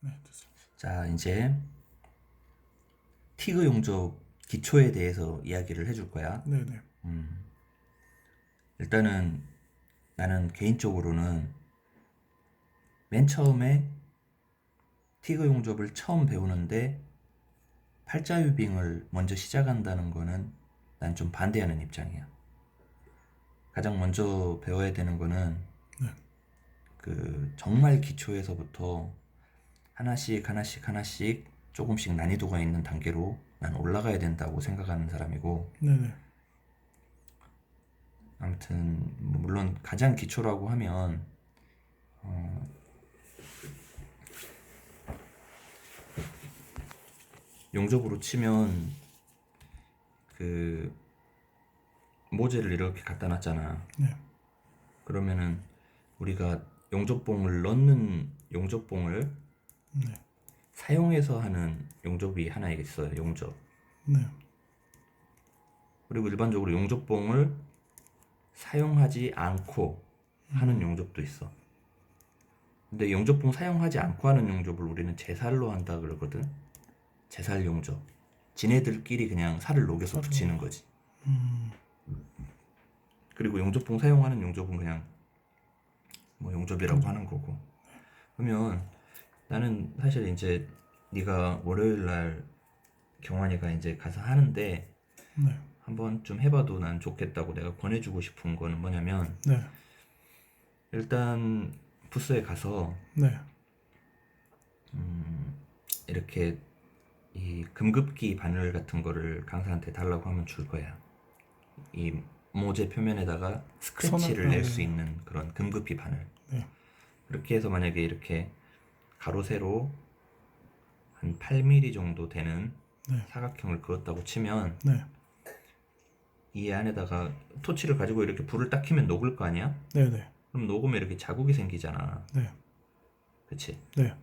네, 좋습니다. 자, 이제 티그 용접 기초에 대해서 이야기를 해줄 거야. 네네. 일단은 나는 개인적으로는 맨 처음에 티그 용접을 처음 배우는데 팔자유빙을 먼저 시작한다는 거는 난 좀 반대하는 입장이야. 가장 먼저 배워야 되는 거는 네. 그 정말 기초에서부터 하나씩 하나씩 하나씩 조금씩 난이도가 있는 단계로 난 올라가야 된다고 생각하는 사람이고, 네네. 아무튼 물론 가장 기초라고 하면 용접으로 치면 그 모재를 이렇게 갖다 놨잖아. 네. 그러면은 우리가 용접봉을 넣는 용접봉을 네. 사용해서 하는 용접이 하나 있어요. 용접. 네. 그리고 일반적으로 용접봉을 사용하지 않고 하는 용접도 있어. 근데 용접봉 사용하지 않고 하는 용접을 우리는 제살로 한다 그러거든. 제살 용접. 지네들끼리 그냥 살을 녹여서 붙이는 거지. 그리고 용접봉 사용하는 용접은 그냥 뭐 용접이라고 하는 거고. 그러면 나는 사실 이제 네가 월요일 날 경환이가 이제 가서 하는데 네. 한번 좀 해봐도 난 좋겠다고 내가 권해주고 싶은 거는 뭐냐면, 네. 일단 부스에 가서 네. 이렇게 이 금급기 바늘 같은 거를 강사한테 달라고 하면 줄 거야. 이 모재 표면에다가 스크래치를 낼 수 네. 있는 그런 금급기 바늘. 네. 그렇게 해서 만약에 이렇게 가로 세로 한 8mm 정도 되는 네. 사각형을 그었다고 치면 네. 이 안에다가 토치를 가지고 이렇게 불을 딱 켜면 녹을 거 아니야? 네네. 그럼 녹으면 이렇게 자국이 생기잖아. 네. 그치? 네.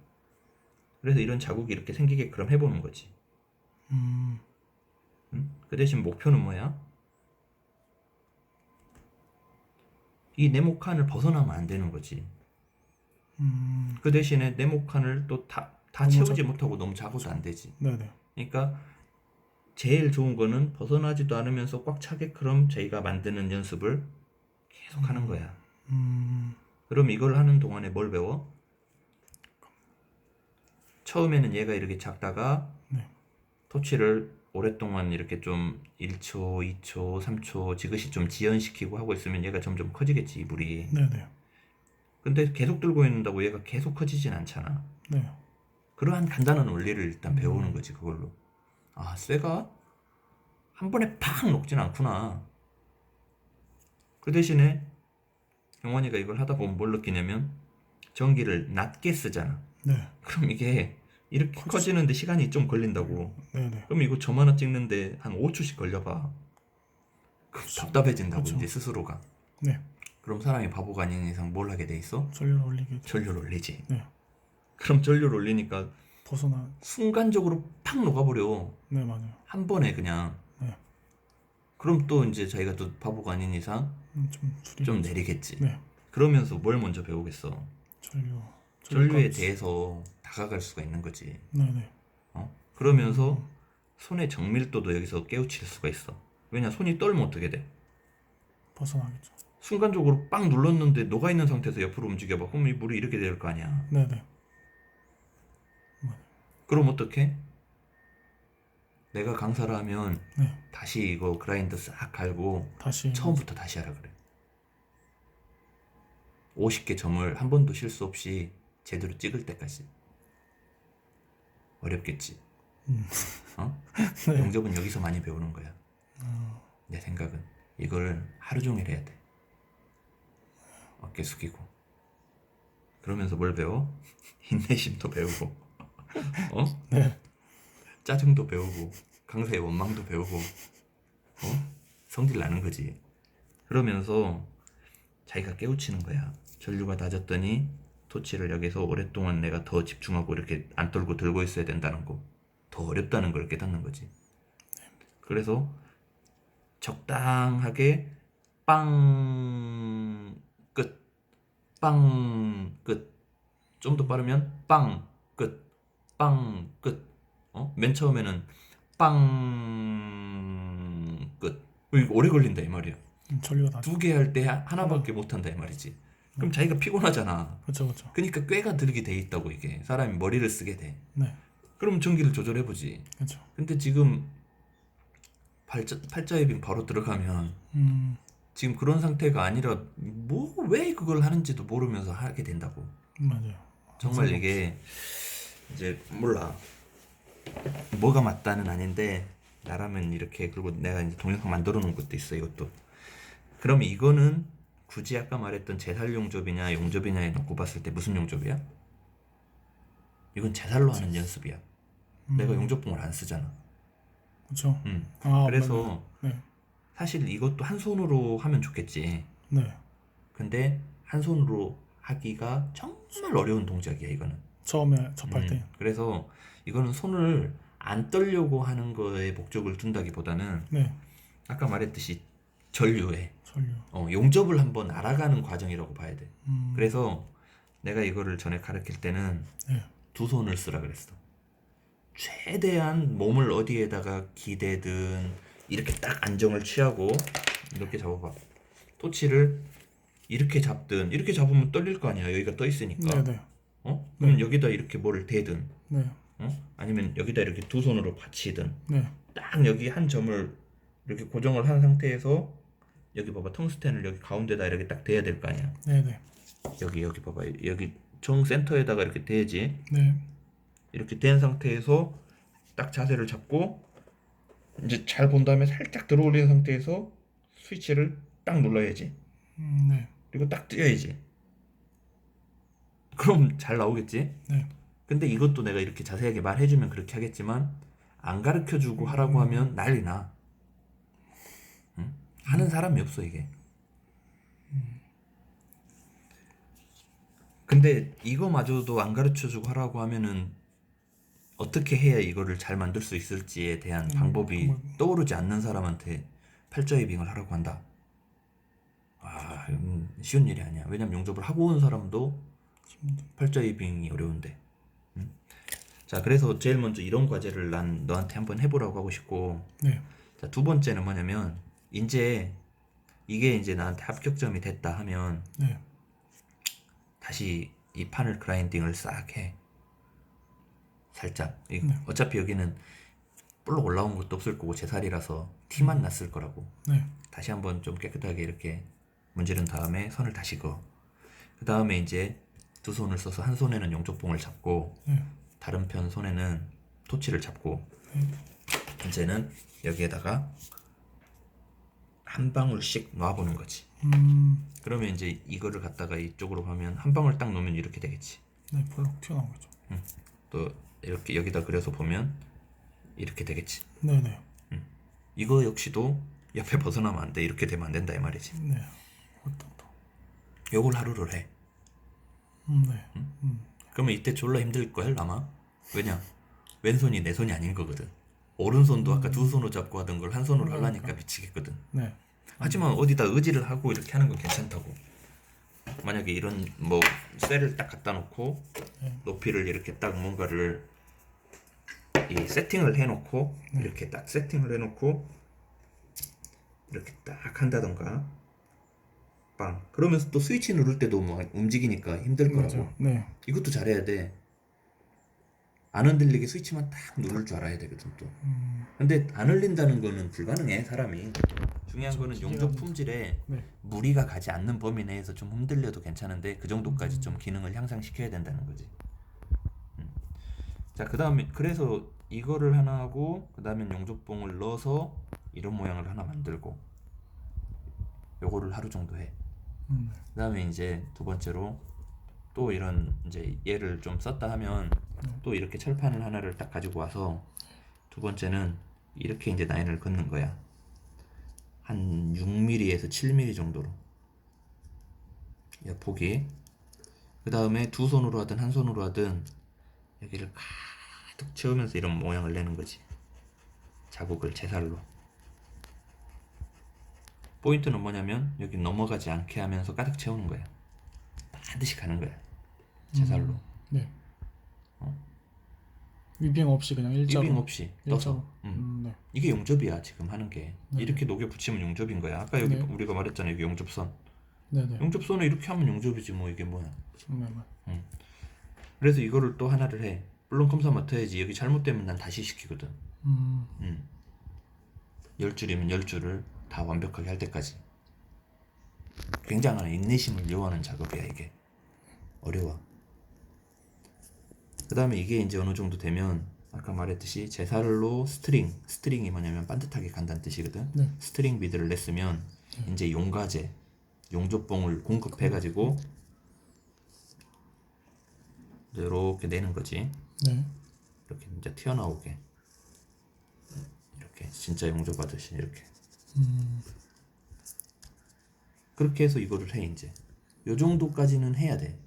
그래서 이런 자국이 이렇게 생기게끔 해보는 거지. 응? 그 대신 목표는 뭐야? 이 네모칸을 벗어나면 안 되는 거지. 그 대신에 네모칸을 또 다 채우지 못하고 너무 작아도 안 되지. 네네. 그러니까 제일 좋은 거는 벗어나지도 않으면서 꽉 차게끔 저희가 만드는 연습을 계속 하는 거야. 그럼 이걸 하는 동안에 뭘 배워? 처음에는 얘가 이렇게 작다가 네. 토치를 오랫동안 이렇게 좀 1초, 2초, 3초 지그시 좀 지연시키고 하고 있으면 얘가 점점 커지겠지, 이 물이. 네네. 근데 계속 들고 있는다고 얘가 계속 커지진 않잖아. 네. 그러한 간단한 원리를 일단 배우는 거지, 그걸로. 아, 쇠가 한 번에 팍 녹진 않구나. 그 대신에 경환이가 이걸 하다 보면 뭘 느끼냐면 전기를 낮게 쓰잖아. 네. 그럼 이게 이렇게 커지는데 시간이 좀 걸린다고. 네네. 그럼 이거 점 하나 찍는데 한 5초씩 걸려봐. 그럼 답답해진다고, 그쵸. 이제 스스로가. 네. 그럼 사람이 바보가 아닌 이상 뭘 하게 돼 있어? 전류를 올리게. 전류를 올리지. 네. 그럼 전류를 올리니까 벗어나. 순간적으로 팍 녹아버려. 네, 맞아요. 한 번에 그냥. 네. 그럼 또 이제 자기가 또 바보가 아닌 이상 좀 좀 줄이겠죠. 내리겠지. 네. 그러면서 뭘 먼저 배우겠어? 전류. 전류에 전류값. 대해서 다가갈 수가 있는 거지. 네네. 그러면서 손의 정밀도도 여기서 깨우칠 수가 있어. 왜냐, 손이 떨면 어떻게 돼? 벗어나겠죠. 순간적으로 빵 눌렀는데 녹아있는 상태에서 옆으로 움직여봐. 그럼 이 물이 이렇게 될 거 아니야. 네네. 그럼 어떡해? 내가 강사를 하면 네. 다시 이거 그라인더 싹 갈고 다시. 처음부터 다시 하라 그래. 50개 점을 한 번도 실수 없이 제대로 찍을 때까지. 어렵겠지. 어? 네. 용접은 여기서 많이 배우는 거야. 내 생각은 이걸 하루 종일 해야 돼. 어깨 숙이고. 그러면서 뭘 배워? 인내심도 배우고, 어? 네. 짜증도 배우고, 강사의 원망도 배우고, 성질 나는 거지. 그러면서 자기가 깨우치는 거야. 전류가 낮았더니 토치를 여기서 오랫동안 내가 더 집중하고 이렇게 안 떨고 들고 있어야 된다는 거, 더 어렵다는 걸 깨닫는 거지. 그래서 적당하게 빵 끝, 빵 끝, 좀 더 빠르면 빵 끝, 빵 끝. 맨 처음에는 빵 끝. 이거 오래 걸린다 이 말이야. 전류가 낮아. 두 개 할 때 하나밖에 못 한다 이 말이지. 그럼 자기가 피곤하잖아. 그렇죠, 그렇죠. 그러니까 꾀가 들게 돼 있다고 이게. 사람이 머리를 쓰게 돼. 네, 그럼 전기를 조절해 보지. 그렇죠. 근데 지금 팔자회빙 바로 들어가면 지금 그런 상태가 아니라 뭐 왜 그걸 하는지도 모르면서 하게 된다고. 맞아요. 정말 그래서 이게 이제 몰라. 뭐가 맞다는 아닌데 나라면 이렇게. 그리고 내가 이제 동영상 만들어 놓은 것도 있어 이것도. 그럼 이거는 굳이 아까 말했던 제살 용접이냐 용접이냐에 놓고 봤을 때 무슨 용접이야? 이건 제살로 하는 연습이야. 내가 용접봉을 안 쓰잖아. 그렇죠. 그래서 네, 사실 이것도 한 손으로 하면 좋겠지. 네. 근데 한 손으로 하기가 정말 어려운 동작이야 이거는. 처음에 접할 때. 그래서 이거는 손을 안 떨려고 하는 거에 목적을 둔다기보다는 네, 아까 말했듯이 전류에 전류. 용접을 한번 알아가는 과정이라고 봐야 돼. 음, 그래서 내가 이거를 전에 가르칠 때는 네, 두 손을 쓰라 그랬어. 최대한 몸을 어디에다가 기대든 이렇게 딱 안정을 취하고 이렇게 잡아봐. 토치를 이렇게 잡든 이렇게 잡으면 떨릴 거 아니야. 여기가 떠 있으니까. 네, 네, 그럼 여기다 이렇게 뭐를 대든, 네, 아니면 여기다 이렇게 두 손으로 받치든, 네, 딱 여기 한 점을 이렇게 고정을 한 상태에서 여기 봐봐, 텅스텐을 여기 가운데다 이렇게 딱 대야 될 거 아니야. 네, 네, 여기 봐봐, 여기 정 센터에다가 이렇게 대지. 네, 이렇게 된 상태에서 딱 자세를 잡고 이제 잘 본 다음에 살짝 들어 올린 상태에서 스위치를 딱 눌러야지. 네, 그리고 딱 뛰어야지. 그럼 잘 나오겠지? 네. 근데 이것도 내가 이렇게 자세하게 말해주면 그렇게 하겠지만 안 가르쳐주고 하라고 하면 난리 나. 응? 하는 사람이 없어 이게. 근데 이거마저도 안 가르쳐주고 하라고 하면은 어떻게 해야 이거를 잘 만들 수 있을지에 대한 방법이 떠오르지 않는 사람한테 팔자회빙을 하라고 한다. 이건 쉬운 일이 아니야. 왜냐면 용접을 하고 온 사람도 팔자회빙이 어려운데. 자, 그래서 제일 먼저 이런 과제를 난 너한테 한번 해보라고 하고 싶고, 네, 자, 두 번째는 뭐냐면 이제 이게 이제 나한테 합격점이 됐다 하면 네, 다시 이 판을 그라인딩을 싹 해. 살짝. 네. 어차피 여기는 볼록 올라온 것도 없을 거고 제살이라서 티만 났을 거라고. 네, 다시 한번 좀 깨끗하게 이렇게 문지른 다음에 선을 다시 그어. 그 다음에 이제 두 손을 써서 한 손에는 용접봉을 잡고 네, 다른 편 손에는 토치를 잡고 이제는 여기에다가 한 방울씩 놔보는 거지. 그러면 이제 이거를 갖다가 이쪽으로 하면 한 방울 딱 놓으면 이렇게 되겠지. 네, 볼록 튀어나오겠죠. 또 이렇게 여기다 그려서 보면 이렇게 되겠지. 네, 네, 이거 역시도 옆에 벗어나면 안 돼. 이렇게 되면 안 된다 이 말이지. 네. 어떤 또? 요걸 하루를 해. 네, 그러면 이때 졸라 힘들걸 아마. 왜냐? 왼손이 내 손이 아닌 거거든. 오른손도 아까 두 손으로 잡고 하던 걸 한 손으로 하려니까 미치겠거든. 네, 하지만 어디다 의지를 하고 이렇게 하는 건 괜찮다고. 만약에 이런 뭐 쇠를 딱 갖다 놓고 높이를 이렇게 딱 뭔가를 이 세팅을 해놓고 이렇게 딱 세팅을 해놓고 이렇게 딱 한다던가 빵. 그러면서 또 스위치 누를 때도 뭐 움직이니까 힘들 거라고. 맞아요. 네, 이것도 잘해야 돼. 안 흔들리게 스위치만 딱 누를 줄 알아야 되거든 또. 근데 안 흘린다는 거는 불가능해 사람이. 중요한 거는 용접 품질에 네, 무리가 가지 않는 범위 내에서 좀 흔들려도 괜찮은데 그 정도까지 좀 기능을 향상시켜야 된다는 거지. 자, 그 다음에 그래서 이거를 하나 하고 그 다음에 용접봉을 넣어서 이런 모양을 하나 만들고 요거를 하루 정도 해. 그 다음에 이제 두 번째로 또 이런 이제 얘를 좀 썼다 하면 또 이렇게 철판을 하나를 딱 가지고 와서 두 번째는 이렇게 이제 라인을 긋는 거야. 한 6mm에서 7mm 정도로 옆폭이. 그 다음에 두 손으로 하든 한 손으로 하든 여기를 가득 채우면서 이런 모양을 내는 거지. 자국을 제살로. 포인트는 뭐냐면 여기 넘어가지 않게 하면서 가득 채우는 거야. 반드시 가는 거야. 제살로. 네, 위빙 없이 그냥 일자로. 위빙 없이 떠서. 일자로. 네. 이게 용접이야 지금 하는 게. 네. 이렇게 녹여 붙이면 용접인 거야. 아까 여기 네. 우리가 말했잖아, 여기 용접선. 네네. 용접선을 이렇게 하면 용접이지 뭐, 이게 뭐야. 네네. 그래서 이거를 또 하나를 해. 물론 검사 맡아야지. 여기 잘못되면 난 다시 시키거든. 10줄이면 10줄을 다 완벽하게 할 때까지. 굉장한 인내심을 요하는 작업이야 이게. 어려워. 그 다음에 이게 이제 어느 정도 되면 아까 말했듯이 제살로 스트링이 뭐냐면 반듯하게 간다는 뜻이거든. 네. 스트링 비드를 냈으면 이제 용가제, 용접봉을 공급해가지고 이제 이렇게 내는 거지. 네. 이렇게 이제 튀어나오게, 이렇게 진짜 용접하듯이 이렇게. 그렇게 해서 이거를 해. 이제 요 정도까지는 해야 돼.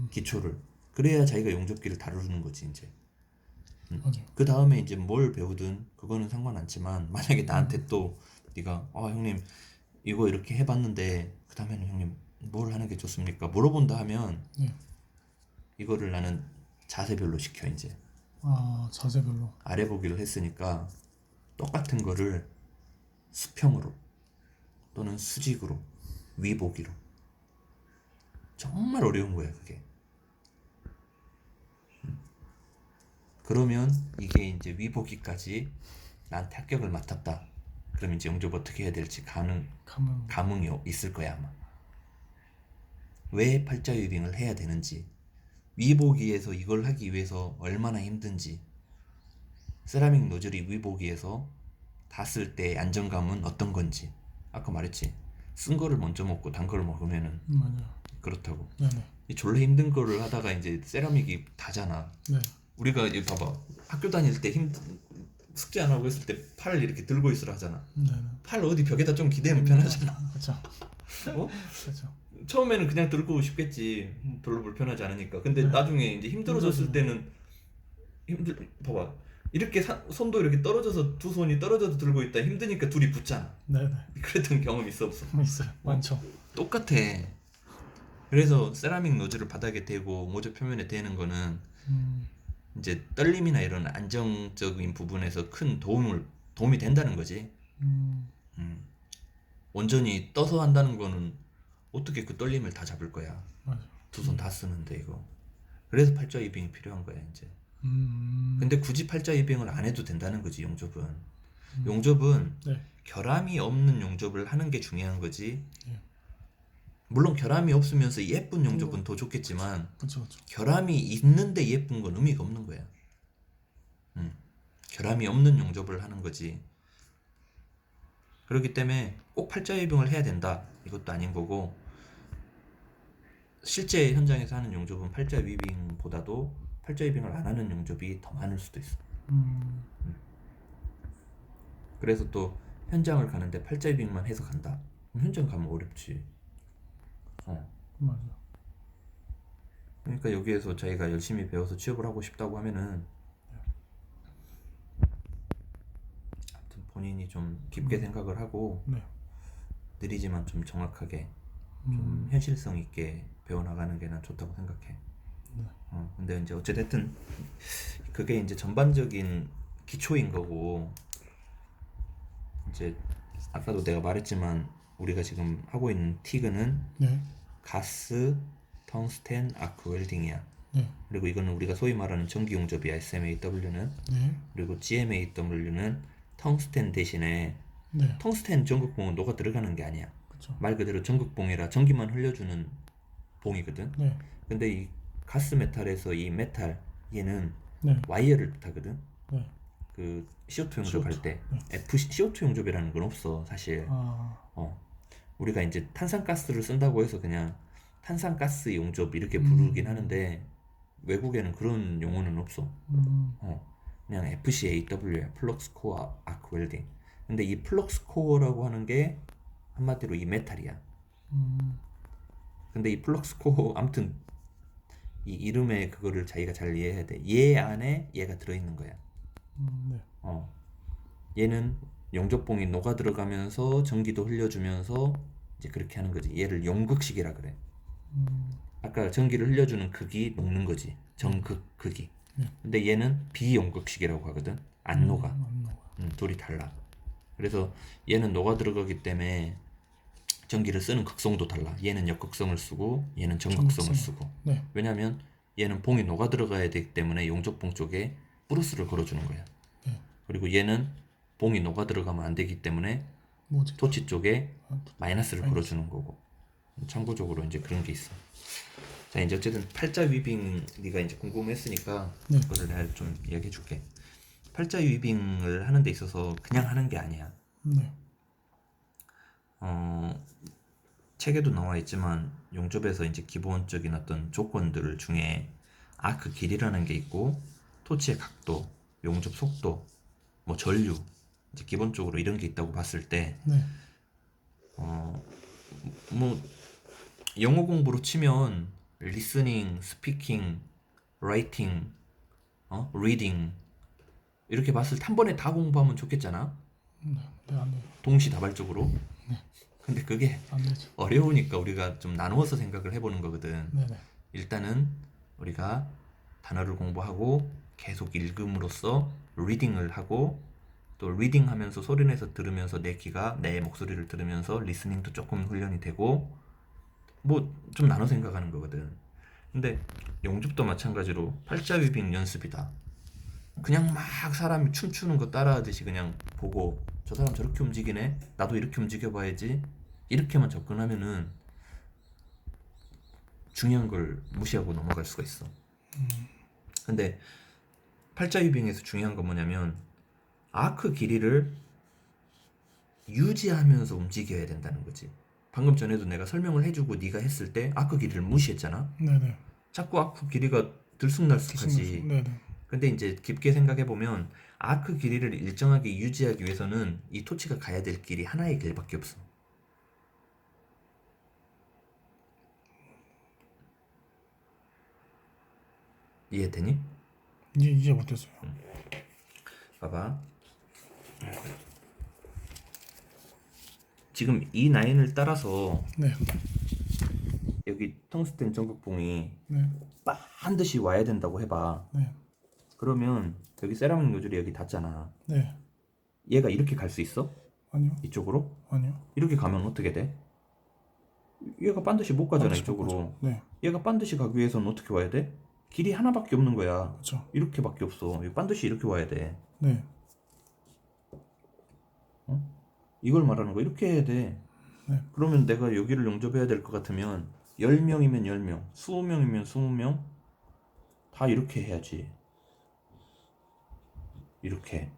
기초를. 그래야 자기가 용접기를 다루는 거지 이제. 맞아요. 그 다음에 이제 뭘 배우든 그거는 상관없지만, 만약에 나한테 또 네가 형님 이거 이렇게 해봤는데 그 다음에는 형님 뭘 하는 게 좋습니까? 물어본다 하면 네. 이거를 나는 자세별로 시켜. 이제 자세별로. 아래 보기를 했으니까 똑같은 거를 수평으로 또는 수직으로, 위 보기로. 정말 어려운 거야 그게. 그러면 이게 이제 위 보기까지 나한테 합격을 맡았다. 그럼 이제 용접 어떻게 해야 될지 감흥이 있을 거야 아마. 왜 팔자 위빙을 해야 되는지, 위 보기에서 이걸 하기 위해서 얼마나 힘든지, 세라믹 노즐이 위 보기에서 닿았을 때 안정감은 어떤 건지. 아까 말했지, 쓴 거를 먼저 먹고 단 거를 먹으면은 맞아요. 그렇다고. 네네. 이 졸라 힘든 거를 하다가 이제 세라믹이 다잖아. 네. 우리가 이거 봐봐, 학교 다닐 때 숙제 안 하고 있을 때 팔을 이렇게 들고 있으라 하잖아. 네네. 팔 어디 벽에다 좀 기대면 편하잖아. 그렇죠. 어? 그렇죠. 처음에는 그냥 들고 싶겠지. 별로 불편하지 않으니까. 근데 네. 나중에 이제 힘들어졌을 때는 봐봐, 이렇게 손도 이렇게 떨어져서, 두 손이 떨어져서 들고 있다 힘드니까 둘이 붙잖아. 네네. 그랬던 경험 있어 없어? 있어요. 많죠. 똑같아. 그래서 세라믹 노즐을 바닥에 대고 모조 표면에 대는 거는 이제 떨림이나 이런 안정적인 부분에서 큰 도움이 된다는 거지. 온전히 떠서 한다는 거는 어떻게 그 떨림을 다 잡을 거야. 맞아요. 두 손 다 쓰는데 이거. 그래서 팔자 이빙이 필요한 거야 이제. 근데 굳이 팔자 이빙을 안 해도 된다는 거지 용접은. 용접은 네. 결함이 없는 용접을 하는 게 중요한 거지. 예. 물론 결함이 없으면서 예쁜 용접은 더 좋겠지만, 그렇죠. 결함이 있는데 예쁜 건 의미가 없는 거야. 결함이 없는 용접을 하는 거지. 그렇기 때문에 꼭 팔자 이빙을 해야 된다 이것도 아닌 거고, 실제 현장에서 하는 용접은 팔자 위빙보다도 팔자 위빙을 안 하는 용접이 더 많을 수도 있어. 그래서 또 현장을 가는데 팔자 위빙만 해서 간다. 그럼 현장 가면 어렵지. 맞아요. 그러니까 여기에서 자기가 열심히 배워서 취업을 하고 싶다고 하면은 아무튼 본인이 좀 깊게 생각을 하고 네. 느리지만 좀 정확하게 좀 현실성 있게 배워나가는 게 난 좋다고 생각해. 네. 근데 이제 어찌됐든 그게 이제 전반적인 기초인 거고, 이제 아까도 내가 말했지만 우리가 지금 하고 있는 티그는 네. 가스, 텅스텐, 아크 웰딩이야. 네. 그리고 이거는 우리가 소위 말하는 전기 용접이야, SMAW는. 네. 그리고 GMAW는 텅스텐 대신에, 네. 텅스텐 전극봉은 녹아 들어가는 게 아니야. 그렇죠. 말 그대로 전극봉이라 전기만 흘려주는 봉이거든. 네. 근데 이 가스 메탈에서 이 메탈, 얘는 네. 와이어를 타거든. 네. 그 CO2 용접할 때 네. CO2 용접이라는 건 없어 사실. 우리가 이제 탄산가스를 쓴다고 해서 그냥 탄산가스 용접 이렇게 부르긴 하는데, 외국에는 그런 용어는 없어. 그냥 FCAW야, 플럭스 코어 아크 웰딩. 근데 이 플럭스 코어라고 하는 게 한마디로 이 메탈이야. 근데 이 플럭스 코어, 아무튼 이 이름의 그거를 자기가 잘 이해해야 돼. 얘 안에 얘가 들어있는 거야. 네. 얘는 용접봉이 녹아 들어가면서 전기도 흘려주면서 이제 그렇게 하는 거지. 얘를 용극식이라 그래. 아까 전기를 흘려주는 극이 녹는 거지. 전극 극이. 네. 근데 얘는 비용극식이라고 하거든. 안 녹아. 안 녹아. 둘이 달라. 그래서 얘는 녹아 들어가기 때문에 전기를 쓰는 극성도 달라. 얘는 역극성을 쓰고 얘는 전극성을 전극성을. 쓰고. 네. 왜냐면 얘는 봉이 녹아 들어가야 되기 때문에 용접봉 쪽에 플러스를 걸어주는 거야. 네. 그리고 얘는 봉이 녹아 들어가면 안 되기 때문에 뭐지? 토치 쪽에 아, 마이너스를 마이너스. 걸어주는 거고. 참고적으로 이제 그런 게 있어. 자, 이제 어쨌든 팔자 위빙 네가 이제 궁금했으니까 네. 그거를 내가 좀 이야기해 줄게. 팔자 위빙을 하는 데 있어서 그냥 하는 게 아니야. 네. 책에도 나와 있지만 용접에서 이제 기본적인 어떤 조건들 중에 아크 길이라는 게 있고 토치의 각도, 용접 속도, 뭐 전류, 이제 기본적으로 이런 게 있다고 봤을 때 네. 뭐 영어 공부로 치면 리스닝, 스피킹, 라이팅, 리딩 이렇게 봤을 때 한 번에 다 공부하면 좋겠잖아. 네. 네. 안 돼요. 동시다발적으로. 근데 그게 안 되죠. 어려우니까 우리가 좀 나누어서 생각을 해보는 거거든. 네네. 일단은 우리가 단어를 공부하고 계속 읽음으로써 리딩을 하고 또 리딩하면서 소리내서 들으면서 내 귀가 내 목소리를 들으면서 리스닝도 조금 훈련이 되고 뭐 좀 나눠 생각하는 거거든. 근데 영접도 마찬가지로 팔자 위빙 연습이다. 그냥 막 사람이 춤추는 거 따라하듯이 그냥 보고 저 사람 저렇게 움직이네 나도 이렇게 움직여봐야지 이렇게만 접근하면은 중요한 걸 무시하고 넘어갈 수가 있어. 근데 팔자 위빙에서 중요한 건 뭐냐면 아크 길이를 유지하면서 움직여야 된다는 거지. 방금 전에도 내가 설명을 해주고 네가 했을 때 아크 길이를 무시했잖아. 네네. 자꾸 아크 길이가 들쑥날쑥하지. 네네. 근데 이제 깊게 생각해 보면 아크 길이를 일정하게 유지하기 위해서는 이 토치가 가야 될 길이 하나의 길밖에 없어. 이해되니? 이제 못했어요. 봐봐. 지금 이 라인을 따라서 네. 여기 텅스텐 전극봉이 네. 반드시 와야 된다고 해봐. 네. 그러면 여기 세라믹 노즐이 여기 닿잖아. 네. 얘가 이렇게 갈 수 있어? 아니요. 이쪽으로? 아니요. 이렇게 가면 어떻게 돼? 얘가 반드시 못 가잖아, 반드시 이쪽으로. 못 가죠. 네. 얘가 반드시 가기 위해서는 어떻게 와야 돼? 길이 하나밖에 없는 거야. 그렇죠. 이렇게밖에 없어. 이거 반드시 이렇게 와야 돼. 네. 이걸 말하는 거 이렇게 해야 돼. 네. 그러면 내가 여기를 용접해야 될 것 같으면 10명이면 10명, 20명이면 20명 다 이렇게 해야지. 이렇게.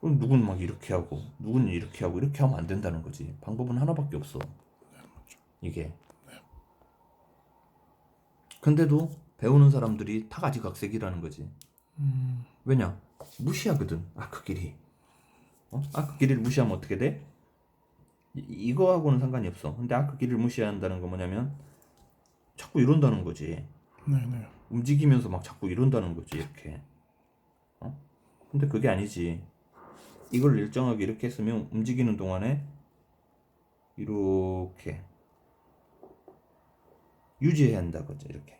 그럼 누군 막 이렇게 하고 누군 이렇게 하고 이렇게 하면 안 된다는 거지. 방법은 하나밖에 없어. 이게. 근데도 배우는 사람들이 다 가지각색이라는 거지. 왜냐? 무시하거든. 아크 길이. 아크 길이를 무시하면 어떻게 돼? 이거하고는 상관이 없어. 근데 아크 길이를 무시한다는 건 뭐냐면 자꾸 이런다는 거지. 네네. 움직이면서 막 자꾸 이런다는 거지. 이렇게. 근데 그게 아니지. 이걸 일정하게 이렇게 했으면 움직이는 동안에 이렇게 유지해야 한다 거죠. 이렇게.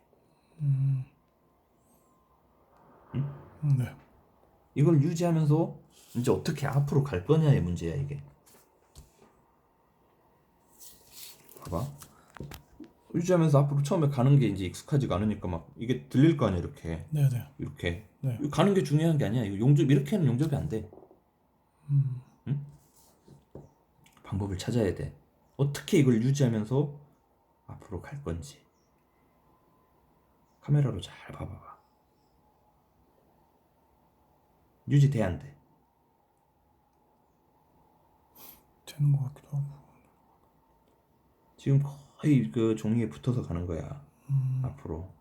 네. 이걸 유지하면서 이제 어떻게 앞으로 갈 거냐의 문제야 이게. 봐봐. 유지하면서 앞으로 처음에 가는 게 이제 익숙하지가 않으니까 막 이게 들릴 거 아니야 이렇게. 네네. 이렇게. 네. 이거 가는 게 중요한 게 아니야. 이거 용접 이렇게 하는 용접이 안 돼. 응? 방법을 찾아야 돼. 어떻게 이걸 유지하면서 앞으로 갈 건지. 카메라로 잘 봐봐봐. 유지돼 안 돼? 되는 것 같기도 하고. 지금 거의 그 종이에 붙어서 가는 거야. 앞으로.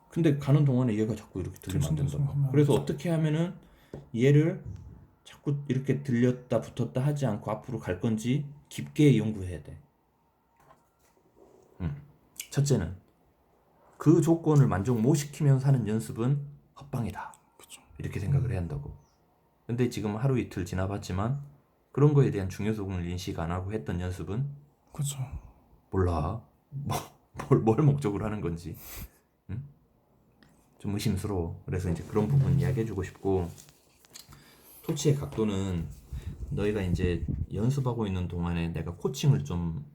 근데 가는 동안에 얘가 자꾸 이렇게 들리면 안 된다고. 들쑥들쑥하면 그래서 어떻게 하면은 얘를 자꾸 이렇게 들렸다 붙었다 하지 않고 앞으로 갈 건지 깊게 연구해야 돼. 첫째는 그 조건을 만족 못 시키면서 하는 연습은 헛방이다. 그렇죠. 이렇게 생각을 해야 한다고. 근데 지금 하루 이틀 지나봤지만 그런 거에 대한 중요성을 인식 안 하고 했던 연습은 그렇죠. 몰라. 뭐 뭘 목적으로 하는 건지 응? 좀 의심스러워. 그래서 이제 그런 부분 이야기해주고 싶고, 토치의 각도는 너희가 이제 연습하고 있는 동안에 내가 코칭을 좀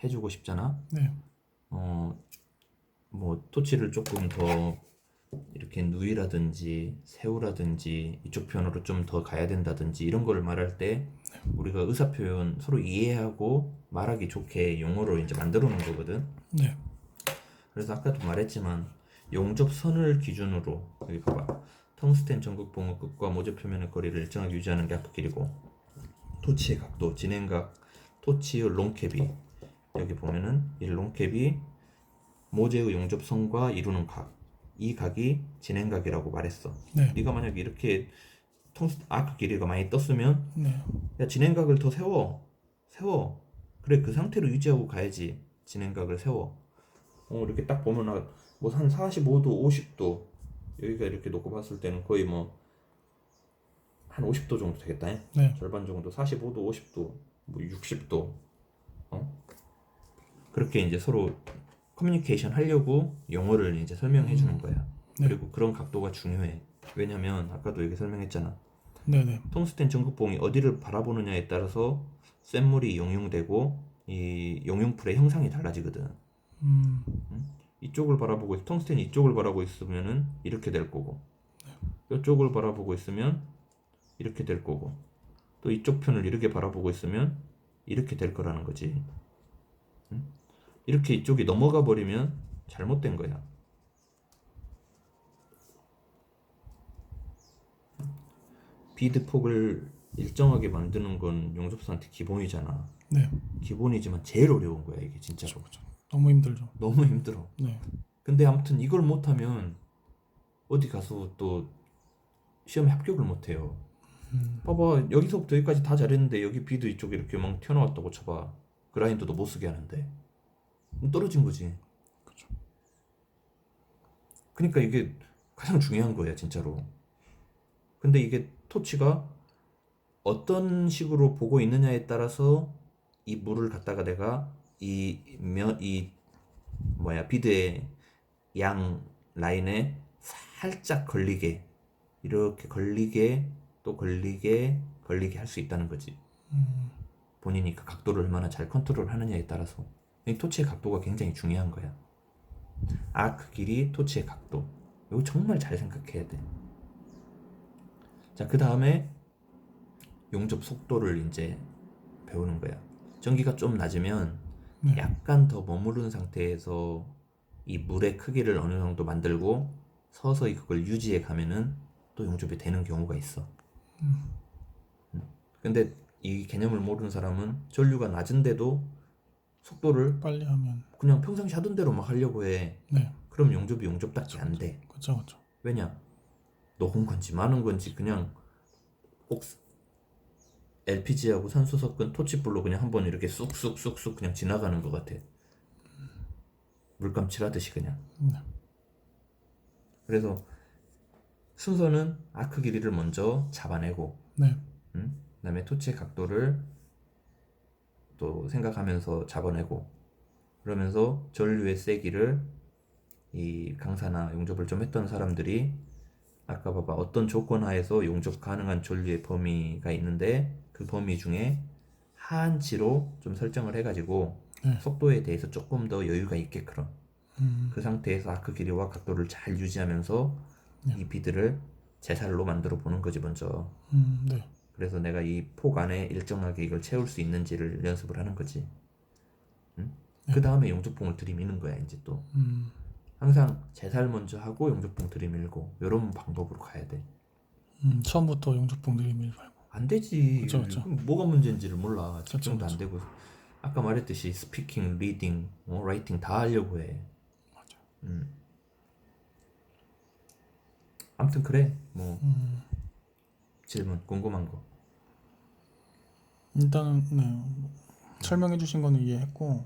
해주고 싶잖아. 네. 뭐 토치를 조금 더 이렇게 누이라든지 세우라든지 이쪽 편으로 좀 더 가야 된다든지 이런 거를 말할 때 우리가 의사 표현 서로 이해하고 말하기 좋게 용어로 이제 만들어 놓은 거거든. 네. 그래서 아까도 말했지만 용접선을 기준으로 여기 봐봐. 텅스텐 전극봉의 끝과 모재 표면의 거리를 일정하게 유지하는 게 앞길이고, 토치의 각도, 진행각, 토치의 롱캡이 여기 보면은 이 롱캡이 모재의 용접선과 이루는 각, 이 각이 진행각이라고 말했어. 네. 네가 만약에 이렇게 아크 길이가 많이 떴으면 네. 야 진행각을 더 세워. 그래, 그 상태로 유지하고 가야지. 진행각을 세워. 이렇게 딱 보면 뭐 한 45도, 50도 여기가 이렇게 놓고 봤을 때는 거의 뭐 한 50도 정도 되겠다. 네. 절반 정도, 45도, 50도, 뭐 60도. 그렇게 이제 서로 커뮤니케이션 하려고 용어를 이제 설명해 주는 거야. 네. 그리고 그런 각도가 중요해. 왜냐면 아까도 여기 설명했잖아. 네네. 텅스텐 전극봉이 어디를 바라보느냐에 따라서 쇳물이 용융되고 이 용융풀의 형상이 달라지거든. 이쪽을 바라보고 텅스텐이 이쪽을 바라보고 있으면은 이렇게 될 거고, 이쪽을 바라보고 있으면 이렇게 될 거고, 또 이쪽 편을 이렇게 바라보고 있으면 이렇게 될 거라는 거지. 이렇게 이쪽이 넘어가 버리면 잘못된 거야. 비드 폭을 일정하게 만드는 건 용접사한테 기본이잖아. 네. 기본이지만 제일 어려운 거야 이게 진짜로. 그렇죠. 너무 힘들죠. 너무 힘들어. 네. 근데 아무튼 이걸 못하면 어디 가서 또 시험에 합격을 못해요. 봐봐, 여기서부터 여기까지 다 잘했는데 여기 비드 이쪽에 이렇게 막 튀어나왔다고 쳐봐. 그라인더도 못 쓰게 하는데 그럼 떨어진 거지. 그렇죠. 그러니까 이게 가장 중요한 거야 진짜로. 근데 이게 토치가 어떤 식으로 보고 있느냐에 따라서 이 물을 갖다가 내가 이 비드의 양 라인에 살짝 걸리게, 이렇게 걸리게 또 걸리게 할 수 있다는 거지. 본인이 그 각도를 얼마나 잘 컨트롤 하느냐에 따라서. 이 토치의 각도가 굉장히 중요한 거야. 아크 길이, 토치의 각도. 이거 정말 잘 생각해야 돼. 자, 그 다음에 용접 속도를 이제 배우는 거야. 전기가 좀 낮으면 네. 약간 더 머무른 상태에서 이 물의 크기를 어느 정도 만들고 서서히 그걸 유지해 가면은 또 용접이 되는 경우가 있어. 근데 이 개념을 모르는 사람은 전류가 낮은데도 속도를 빨리 하면. 그냥 평상시 하던 대로 막 하려고 해. 네. 그럼 용접이 용접답지 안 돼. 그렇죠. 그렇죠. 왜냐? 녹은 건지 많은 건지 그냥 꼭 LPG하고 산소 섞은 토치불로 그냥 한번 이렇게 쑥쑥쑥쑥 그냥 지나가는 것 같아. 물감 칠하듯이 그냥. 네. 그래서 순서는 아크 길이를 먼저 잡아내고, 네. 그다음에 토치의 각도를 또 생각하면서 잡아내고, 그러면서 전류의 세기를 이 강사나 용접을 좀 했던 사람들이 아까 봐봐, 어떤 조건 하에서 용접 가능한 전류의 범위가 있는데 그 범위 중에 하한치로 좀 설정을 해가지고 네. 속도에 대해서 조금 더 여유가 있게끔 그 상태에서 아크 길이와 각도를 잘 유지하면서 이 비드를 제살로 만들어 보는 거지 먼저. 네. 그래서 내가 이 폭 안에 일정하게 이걸 채울 수 있는지를 연습을 하는 거지. 그 다음에 용접봉을 들이미는 거야 이제 또. 항상 제살 먼저 하고 용접봉 들이밀고 이런 방법으로 가야 돼. 처음부터 용접봉 들이밀지 말고. 안 되지. 그쵸, 그쵸. 그럼 뭐가 문제인지를 몰라. 집중도 그쵸. 안 되고. 아까 말했듯이 스피킹, 리딩, 라이팅 다 하려고 해. 맞아. 아무튼 그래. 뭐 질문 궁금한 거. 일단은 네. 설명해 주신 거는 이해했고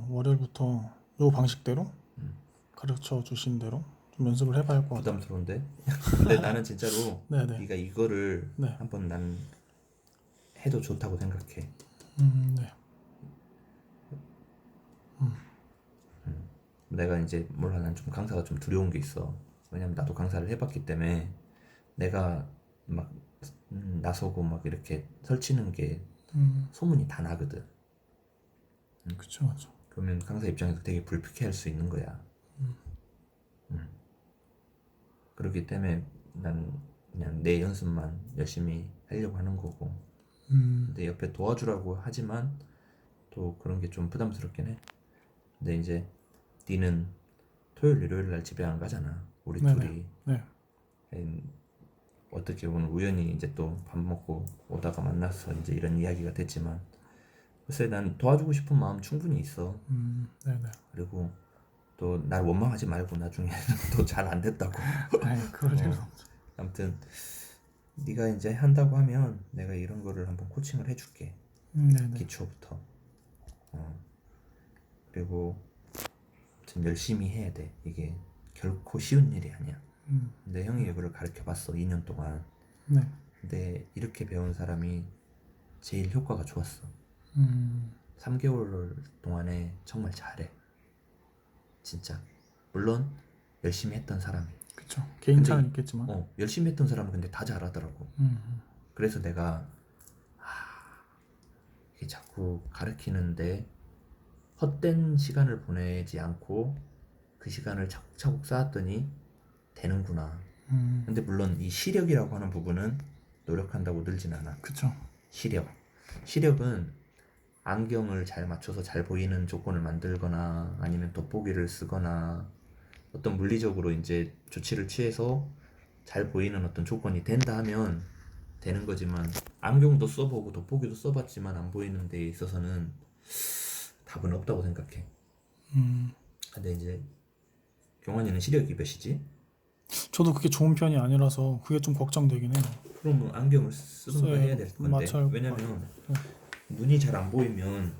월요일부터 요 방식대로 가르쳐 주신 대로 좀 연습을 해봐야 할 것 같아요. 부담스러운데? 근데 나는 진짜로 네네. 네가 이거를 네. 한번 난 해도 좋다고 생각해. 네. 내가 이제 몰라 난 좀 강사가 좀 두려운 게 있어. 왜냐면 나도 강사를 해봤기 때문에 내가 막 나서고 막 이렇게 설치는 게 소문이 다 나거든. 그쵸, 맞아. 그러면 강사 입장에서 되게 불쾌할 수 있는 거야. 그렇기 때문에 난 그냥 내 연습만 열심히 하려고 하는 거고. 근데 옆에 도와주라고 하지만 또 그런 게 좀 부담스럽긴 해. 근데 이제 니는 토요일 일요일 날 집에 안 가잖아. 우리 네네. 둘이 네. 어떻게 보면 우연히 이제 또 밥 먹고 오다가 만나서 이제 이런 이야기가 됐지만 글쎄 난 도와주고 싶은 마음 충분히 있어. 네네. 그리고 또 날 원망하지 말고 나중에 또 잘 안 됐다고. 아이, 그럴 일은 어, 없죠. 아무튼 네가 이제 한다고 하면 내가 이런 거를 한번 코칭을 해줄게. 네네. 기초부터. 그리고 아무튼 열심히 해야 돼. 이게 결코 쉬운 일이 아니야. 근데 형이 이거를 가르쳐 봤어 2년 동안. 네. 근데 이렇게 배운 사람이 제일 효과가 좋았어. 음, 3개월 동안에 정말 잘해. 진짜. 물론 열심히 했던 사람이. 그쵸. 개인 근데 차는 있겠지만. 열심히 했던 사람은 근데 다 잘하더라고. 그래서 내가 이게 자꾸 가르치는데 헛된 시간을 보내지 않고 그 시간을 차곡차곡 쌓았더니 되는구나. 근데 물론 이 시력이라고 하는 부분은 노력한다고 늘진 않아. 그쵸. 시력은 안경을 잘 맞춰서 잘 보이는 조건을 만들거나 아니면 돋보기를 쓰거나 어떤 물리적으로 이제 조치를 취해서 잘 보이는 어떤 조건이 된다 하면 되는 거지만 안경도 써보고 돋보기도 써봤지만 안 보이는 데 있어서는 답은 없다고 생각해. 근데 이제 경환이는 시력이 몇이지? 저도 그게 좋은 편이 아니라서 그게 좀 걱정되긴 해요. 그러면 안경을 쓰던가 써야 해야 될 건데 맞춰야 할 왜냐면 눈이 잘 안 보이면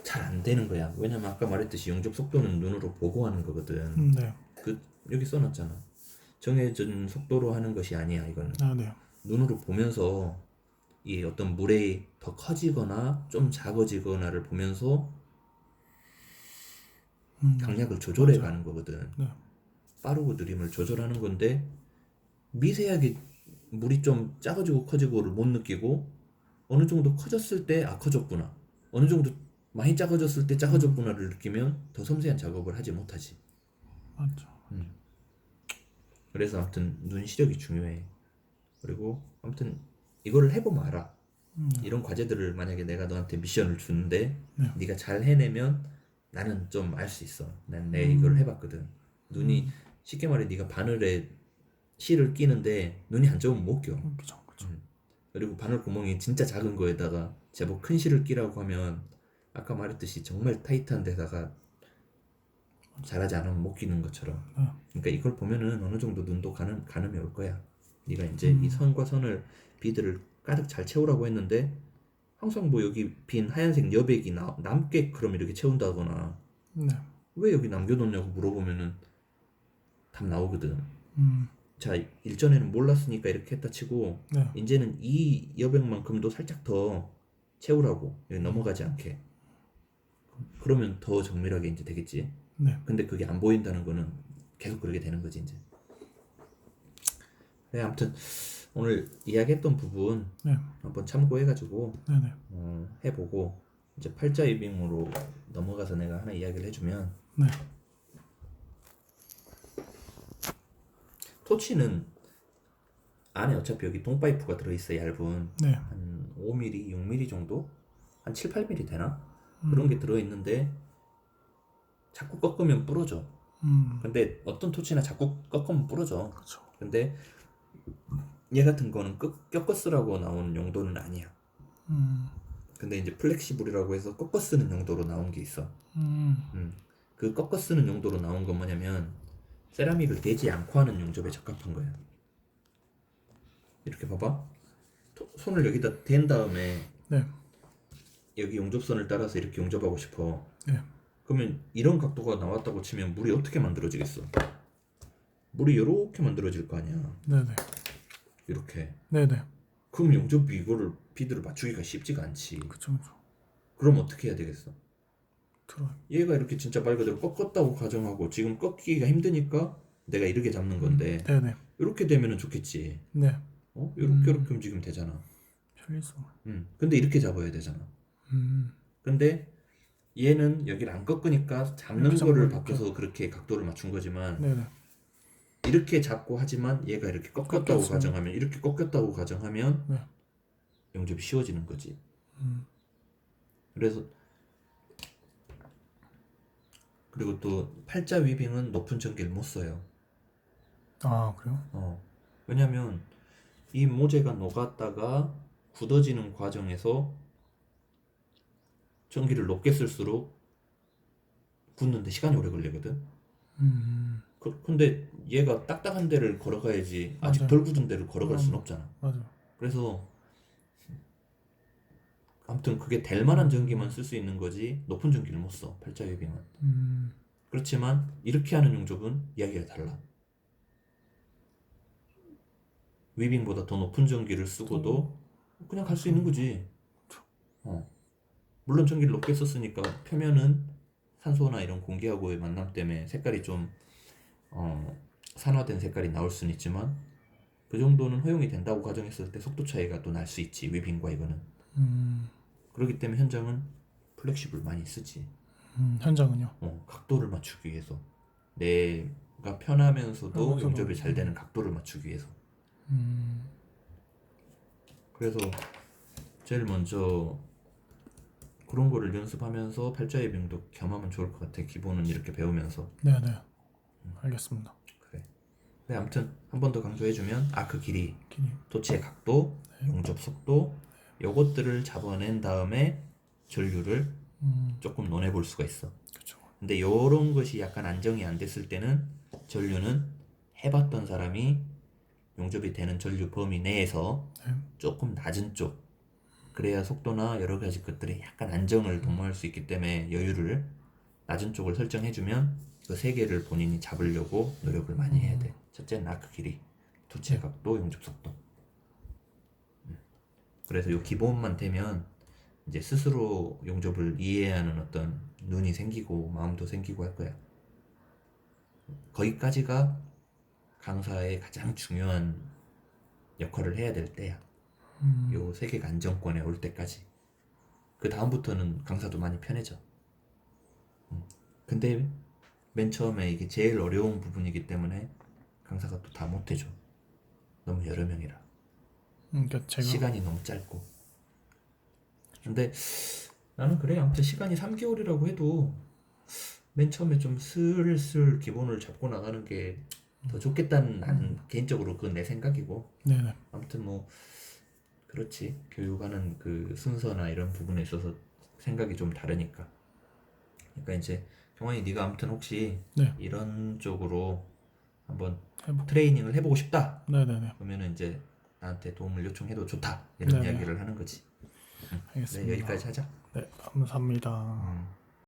잘 안 되는 거야. 왜냐면 아까 말했듯이 영접 속도는 눈으로 보고 하는 거거든. 네. 그 여기 써놨잖아. 정해진 속도로 하는 것이 아니야. 이거는 아, 네. 눈으로 보면서 이 어떤 물에 더 커지거나 좀 작아지거나를 보면서 강약을 조절해 맞아요. 가는 거거든. 네. 빠르고 느림을 조절하는 건데 미세하게 물이 좀 작아지고 커지고를 못 느끼고 어느 정도 커졌을 때 아 커졌구나. 어느 정도 많이 작아졌을 때 작아졌구나를 느끼면 더 섬세한 작업을 하지 못하지. 맞죠. 그래서 아무튼 눈 시력이 중요해. 그리고 아무튼 이거를 해보면 알아. 이런 과제들을 만약에 내가 너한테 미션을 주는데 네. 네가 잘 해내면 나는 좀 알 수 있어. 난 내 이걸 해봤거든. 눈이 쉽게 말해 네가 바늘에 실을 끼는데 눈이 안 좋으면 못 껴. 그쵸. 그쵸. 그리고 바늘 구멍이 진짜 작은 거에다가 제법 큰 실을 끼라고 하면 아까 말했듯이 정말 타이트한 데다가 잘하지 않으면 못 끼는 것처럼. 그러니까 이걸 보면은 어느 정도 눈도 가늠이 올 거야. 네가 이제 이 선과 선을 비드를 가득 잘 채우라고 했는데 항상 뭐 여기 빈 하얀색 여백이 남게끔 이렇게 채운다거나 네. 왜 여기 남겨놓냐고 물어보면은 답 나오거든. 음, 자, 일전에는 몰랐으니까 이렇게 했다 치고 네. 이제는 이 여백만큼도 살짝 더 채우라고 여기 넘어가지 않게. 그러면 더 정밀하게 이제 되겠지. 네. 근데 그게 안 보인다는 거는 계속 그렇게 되는 거지 이제. 네, 아무튼 오늘 이야기했던 부분 네. 한번 참고해가지고 네네. 해보고 이제 팔자이빙으로 넘어가서 내가 하나 이야기를 해주면 네. 토치는 안에 어차피 여기 똥파이프가 들어있어 얇은 네. 한 5mm, 6mm 정도? 한 7, 8mm 되나? 그런 게 들어있는데 자꾸 꺾으면 부러져. 근데 어떤 토치나 자꾸 꺾으면 부러져. 그렇죠. 근데 얘 같은 거는 꺾어 쓰라고 나온 용도는 아니야. 근데 이제 플렉시블이라고 해서 꺾어 쓰는 용도로 나온 게 있어. 그 꺾어 쓰는 용도로 나온 건 뭐냐면 세라믹을 대지 않고 하는 용접에 적합한 거야. 이렇게 봐봐. 손을 여기다 댄 다음에 네. 여기 용접선을 따라서 이렇게 용접하고 싶어. 네. 그러면 이런 각도가 나왔다고 치면 물이 어떻게 만들어지겠어? 물이 이렇게 만들어질 거 아니야. 네네. 이렇게. 네네. 그럼 용접비 이거를 비드를 맞추기가 쉽지가 않지. 그쵸. 그쵸. 그럼 어떻게 해야 되겠어? 들어. 얘가 이렇게 진짜 말 그대로 꺾었다고 가정하고 지금 꺾기가 힘드니까 내가 이렇게 잡는 건데 네네. 이렇게 되면은 좋겠지. 네. 이렇게 움직이면 되잖아. 편리성. 근데 이렇게 잡아야 되잖아. 근데 얘는 여기를 안 꺾으니까 잡는 이렇게 거를 잡고 바꿔서 그렇게 각도를 맞춘 거지만 네네. 이렇게 잡고 하지만 얘가 이렇게 꺾었다고 꺾였어요. 가정하면 이렇게 꺾였다고 가정하면 네. 용접이 쉬워지는 거지. 그래서 그리고 또 팔자 위빙은 높은 전기를 못 써요. 아 그래요? 왜냐면 이 모재가 녹았다가 굳어지는 과정에서 전기를 높게 쓸수록 굳는데 시간이 오래 걸리거든. 근데 얘가 딱딱한 데를 걸어가야지 아직 맞아요. 덜 굳은 데를 걸어갈 수는 없잖아. 맞아. 그래서 아무튼 그게 될 만한 전기만 쓸 수 있는 거지 높은 전기를 못 써. 팔자 위빙은. 그렇지만 이렇게 하는 용접은 이야기가 달라. 위빙보다 더 높은 전기를 쓰고도 그냥 갈 수 있는 거지. 물론 전기를 높게 썼으니까 표면은 산소나 이런 공기하고의 만남 때문에 색깔이 좀 산화된 색깔이 나올 수는 있지만 그 정도는 허용이 된다고 가정했을 때 속도 차이가 또 날 수 있지. 위빙과 이거는. 그렇기 때문에 현장은 플렉시블 많이 쓰지. 현장은요? 각도를 맞추기 위해서 내가 편하면서도 편하면서도. 용접이 잘 되는 각도를 맞추기 위해서. 그래서 제일 먼저 그런 거를 연습하면서 팔자의 병도 겸하면 좋을 것 같아. 기본은 이렇게 배우면서. 네네. 알겠습니다. 그래. 네, 아무튼 한 번 더 강조해주면 아크 길이, 길이. 토치의 각도, 용접 속도 요것들을 잡아낸 다음에 전류를 조금 논해 볼 수가 있어. 그렇죠. 근데 요런 것이 약간 안정이 안 됐을 때는 전류는 해봤던 사람이 용접이 되는 전류 범위 내에서 조금 낮은 쪽, 그래야 속도나 여러 가지 것들이 약간 안정을 도모할 수 있기 때문에 여유를 낮은 쪽을 설정해주면 그 세 개를 본인이 잡으려고 노력을 많이 해야 돼. 첫째는 아크 길이, 토치의 각도, 용접 속도. 그래서 요 기본만 되면 이제 스스로 용접을 이해하는 어떤 눈이 생기고 마음도 생기고 할 거야. 거기까지가 강사의 가장 중요한 역할을 해야 될 때야. 요 세 개가 안정권에 올 때까지. 그 다음부터는 강사도 많이 편해져. 근데 맨 처음에 이게 제일 어려운 부분이기 때문에 강사가 또 다 못해줘. 너무 여러 명이라. 그러니까 제가 시간이 너무 짧고. 근데 나는 그래. 아무튼 시간이 3개월이라고 해도 맨 처음에 좀 슬슬 기본을 잡고 나가는 게 더 좋겠다는 나는 개인적으로 그건 내 생각이고. 네네. 아무튼 뭐 그렇지. 교육하는 그 순서나 이런 부분에 있어서 생각이 좀 다르니까. 그러니까 이제 경환이 네가 아무튼 혹시 네. 이런 쪽으로 한번 해보. 트레이닝을 해보고 싶다. 네네네. 그러면은 이제 나한테 도움을 요청해도 좋다. 이런 네네. 이야기를 하는 거지. 네, 알겠습니다. 여기까지 하자. 네, 감사합니다.